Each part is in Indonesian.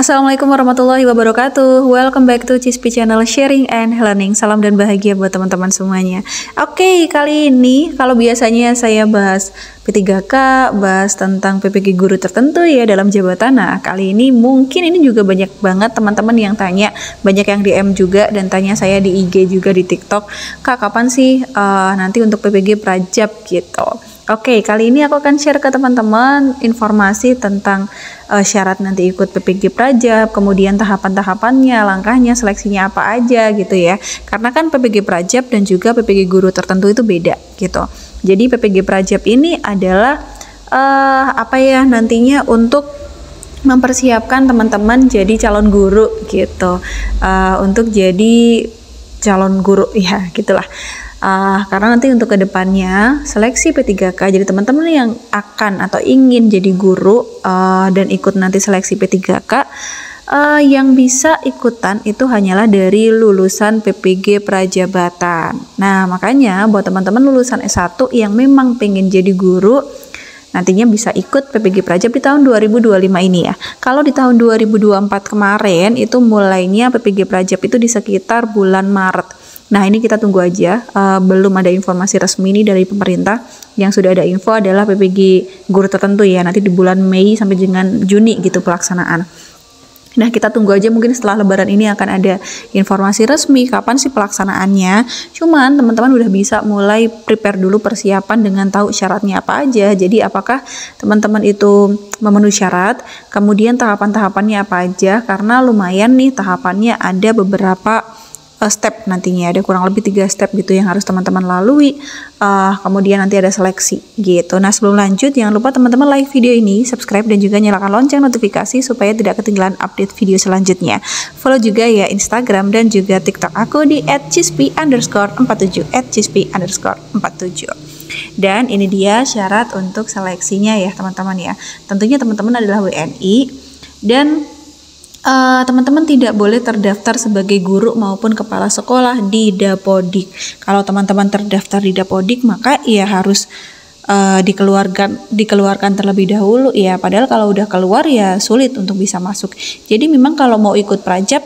Assalamualaikum warahmatullahi wabarakatuh. Welcome back to Cispi Channel Sharing and Learning. Salam dan bahagia buat teman-teman semuanya. Oke, kali ini kalau biasanya saya bahas P3K, bahas tentang PPG guru tertentu ya dalam jabatan. Nah, kali ini mungkin ini juga banyak banget teman-teman yang tanya, banyak yang DM juga dan tanya saya di IG juga di TikTok, Kak kapan sih nanti untuk PPG Prajab gitu. Oke, kali ini aku akan share ke teman-teman informasi tentang syarat nanti ikut PPG Prajab, kemudian tahapan-tahapannya, langkahnya, seleksinya apa aja gitu ya. Karena kan PPG Prajab dan juga PPG guru tertentu itu beda gitu. Jadi PPG Prajab ini adalah nantinya untuk mempersiapkan teman-teman jadi calon guru gitu. Untuk jadi calon guru ya gitulah. Karena nanti untuk kedepannya seleksi P3K, jadi teman-teman yang akan atau ingin jadi guru dan ikut nanti seleksi P3K, yang bisa ikutan itu hanyalah dari lulusan PPG Prajabatan. Nah makanya buat teman-teman lulusan S1 yang memang pengen jadi guru, nantinya bisa ikut PPG Prajab di tahun 2025 ini ya. Kalau di tahun 2024 kemarin itu mulainya PPG Prajab itu di sekitar bulan Maret. Nah ini kita tunggu aja, belum ada informasi resmi ini dari pemerintah. Yang sudah ada info adalah PPG guru tertentu ya, nanti di bulan Mei sampai dengan Juni gitu pelaksanaan. Nah kita tunggu aja, mungkin setelah lebaran ini akan ada informasi resmi kapan sih pelaksanaannya. Cuman teman-teman udah bisa mulai prepare dulu persiapan dengan tahu syaratnya apa aja. Jadi apakah teman-teman itu memenuhi syarat, kemudian tahapan-tahapannya apa aja, karena lumayan nih tahapannya ada beberapa step, nantinya ada kurang lebih 3 step gitu yang harus teman-teman lalui, kemudian nanti ada seleksi gitu. Nah sebelum lanjut jangan lupa teman-teman like video ini, subscribe dan juga nyalakan lonceng notifikasi supaya tidak ketinggalan update video selanjutnya. Follow juga ya Instagram dan juga TikTok aku di @cispi_47 @cispi_47. Dan ini dia syarat untuk seleksinya ya teman-teman ya. Tentunya teman-teman adalah WNI dan teman-teman tidak boleh terdaftar sebagai guru maupun kepala sekolah di Dapodik. Kalau teman-teman terdaftar di Dapodik maka ya harus dikeluarkan terlebih dahulu ya. Padahal kalau udah keluar ya sulit untuk bisa masuk. Jadi memang kalau mau ikut Prajab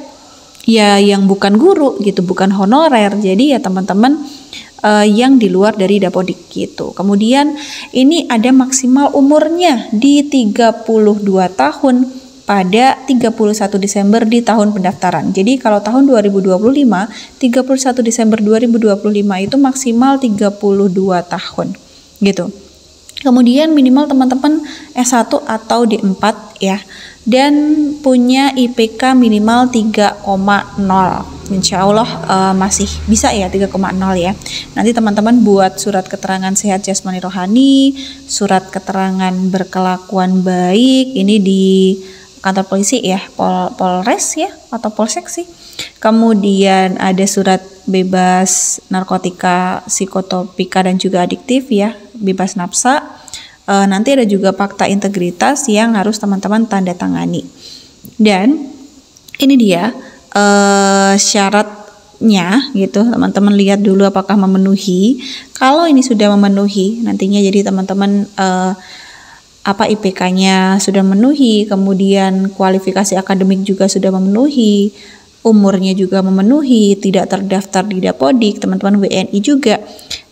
ya yang bukan guru gitu, bukan honorer. Jadi ya teman-teman yang di luar dari Dapodik gitu. Kemudian ini ada maksimal umurnya di 32 tahun pada 31 Desember di tahun pendaftaran. Jadi kalau tahun 2025, 31 Desember 2025 itu maksimal 32 tahun gitu. Kemudian minimal teman-teman S1 atau D4 ya. Dan punya IPK minimal 3,0. Insya Allah masih bisa ya 3,0 ya. Nanti teman-teman buat surat keterangan sehat jasmani rohani, surat keterangan berkelakuan baik, ini di kantor polisi ya, Polres ya atau Polsek sih. Kemudian ada surat bebas narkotika, psikotropika dan juga adiktif ya, bebas nafsa. Nanti ada juga fakta integritas yang harus teman-teman tanda tangani. Dan ini dia syaratnya gitu, teman-teman lihat dulu apakah memenuhi. Kalau ini sudah memenuhi, nantinya jadi teman-teman IPK-nya sudah memenuhi, kemudian kualifikasi akademik juga sudah memenuhi, umurnya juga memenuhi, tidak terdaftar di Dapodik, teman-teman WNI juga.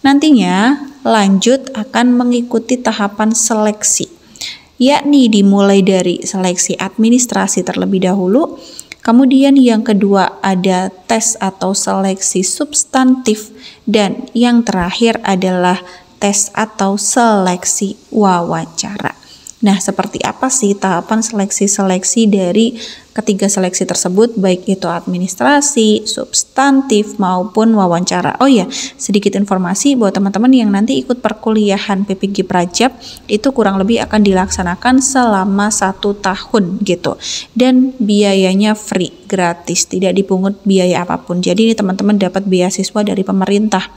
Nantinya lanjut akan mengikuti tahapan seleksi, yakni dimulai dari seleksi administrasi terlebih dahulu, kemudian yang kedua ada tes atau seleksi substantif, dan yang terakhir adalah tes atau seleksi wawancara. Nah, seperti apa sih tahapan seleksi dari ketiga seleksi tersebut, baik itu administrasi, substantif, maupun wawancara. Oh ya, sedikit informasi buat teman-teman yang nanti ikut perkuliahan PPG Prajab, itu kurang lebih akan dilaksanakan selama 1 tahun gitu. Dan biayanya free, gratis, tidak dipungut biaya apapun. Jadi ini teman-teman dapat beasiswa dari pemerintah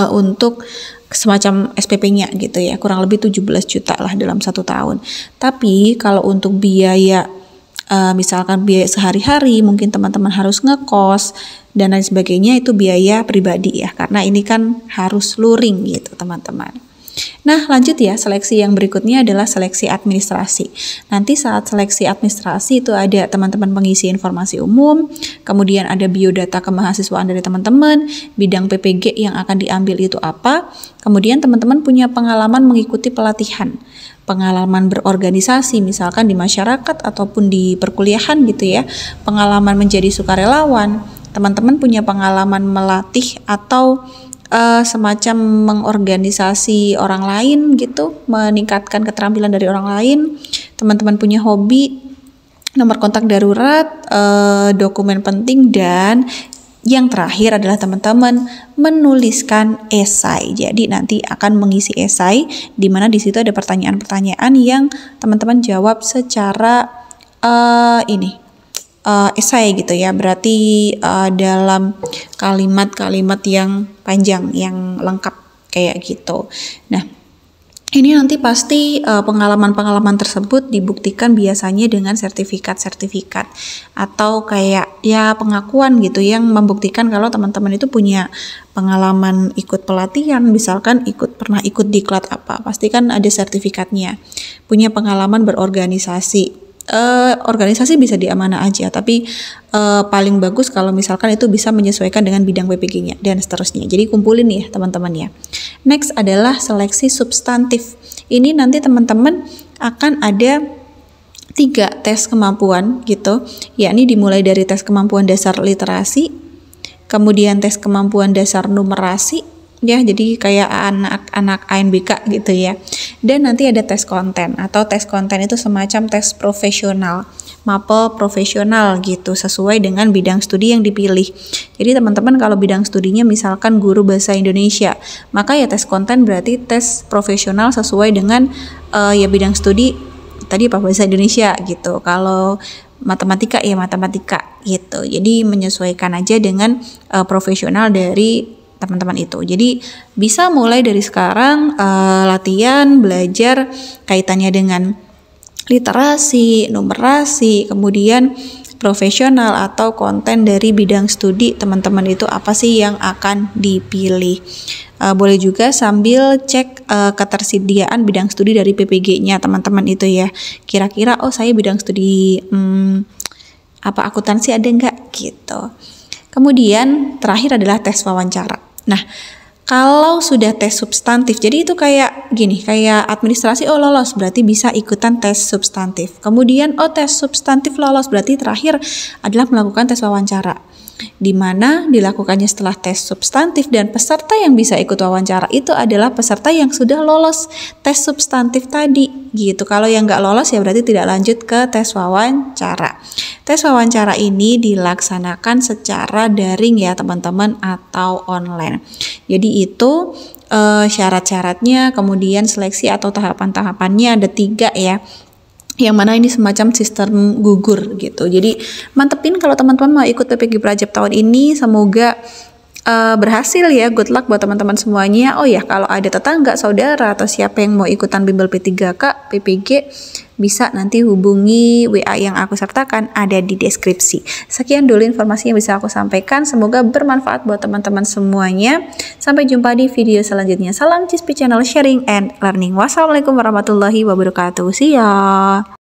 untuk semacam SPP-nya gitu ya, kurang lebih 17 juta lah dalam 1 tahun. Tapi kalau untuk biaya misalkan biaya sehari-hari, mungkin teman-teman harus ngekos dan lain sebagainya, itu biaya pribadi ya, karena ini kan harus luring gitu teman-teman. Nah, lanjut ya, seleksi yang berikutnya adalah seleksi administrasi. Nanti saat seleksi administrasi itu ada teman-teman pengisi informasi umum, kemudian ada biodata kemahasiswaan dari teman-teman, bidang PPG yang akan diambil itu apa, kemudian teman-teman punya pengalaman mengikuti pelatihan, pengalaman berorganisasi misalkan di masyarakat ataupun di perkuliahan gitu ya, pengalaman menjadi sukarelawan, teman-teman punya pengalaman melatih atau semacam mengorganisasi orang lain gitu, meningkatkan keterampilan dari orang lain, teman-teman punya hobi, nomor kontak darurat, dokumen penting, dan yang terakhir adalah teman-teman menuliskan esai. Jadi nanti akan mengisi esai, di mana di situ ada pertanyaan-pertanyaan yang teman-teman jawab secara esai gitu ya, berarti dalam kalimat-kalimat yang panjang, yang lengkap kayak gitu. Nah, ini nanti pasti pengalaman-pengalaman tersebut dibuktikan biasanya dengan sertifikat-sertifikat atau kayak ya pengakuan gitu yang membuktikan kalau teman-teman itu punya pengalaman ikut pelatihan, misalkan pernah ikut diklat apa, pasti kan ada sertifikatnya. Punya pengalaman berorganisasi. Organisasi bisa di mana aja, tapi paling bagus kalau misalkan itu bisa menyesuaikan dengan bidang PPG-nya dan seterusnya. Jadi kumpulin ya teman-teman ya. Next adalah seleksi substantif. Ini nanti teman-teman akan ada 3 tes kemampuan gitu, yakni dimulai dari tes kemampuan dasar literasi, kemudian tes kemampuan dasar numerasi, ya jadi kayak anak-anak ANBK gitu ya, dan nanti ada tes konten, atau tes konten itu semacam tes profesional, mapel profesional gitu, sesuai dengan bidang studi yang dipilih. Jadi teman-teman kalau bidang studinya misalkan guru bahasa Indonesia, maka ya tes konten berarti tes profesional sesuai dengan ya bidang studi tadi apa, bahasa Indonesia gitu. Kalau matematika ya matematika gitu, jadi menyesuaikan aja dengan profesional dari teman-teman itu. Jadi bisa mulai dari sekarang latihan, belajar kaitannya dengan literasi, numerasi, kemudian profesional atau konten dari bidang studi teman-teman itu apa sih yang akan dipilih. Boleh juga sambil cek ketersediaan bidang studi dari PPG-nya teman-teman itu ya. Kira-kira saya bidang studi akuntansi ada nggak gitu. Kemudian terakhir adalah tes wawancara. Nah, kalau sudah tes substantif, jadi itu kayak gini, kayak administrasi, lolos berarti bisa ikutan tes substantif. Kemudian tes substantif lolos berarti terakhir adalah melakukan tes wawancara, di mana dilakukannya setelah tes substantif, dan peserta yang bisa ikut wawancara itu adalah peserta yang sudah lolos tes substantif tadi gitu. Kalau yang nggak lolos ya berarti tidak lanjut ke tes wawancara. Tes wawancara ini dilaksanakan secara daring ya teman-teman, atau online. Jadi itu syarat-syaratnya, kemudian seleksi atau tahapan-tahapannya ada 3 ya, yang mana ini semacam sistem gugur gitu. Jadi mantepin kalau teman-teman mau ikut PPG Prajab tahun ini, semoga berhasil ya. Good luck buat teman-teman semuanya. Oh ya, kalau ada tetangga, saudara, atau siapa yang mau ikutan bimbel P3K, PPG, bisa nanti hubungi WA yang aku sertakan ada di deskripsi. Sekian dulu informasi yang bisa aku sampaikan. Semoga bermanfaat buat teman-teman semuanya. Sampai jumpa di video selanjutnya. Salam Cispi Channel Sharing and Learning. Wassalamualaikum warahmatullahi wabarakatuh. See ya.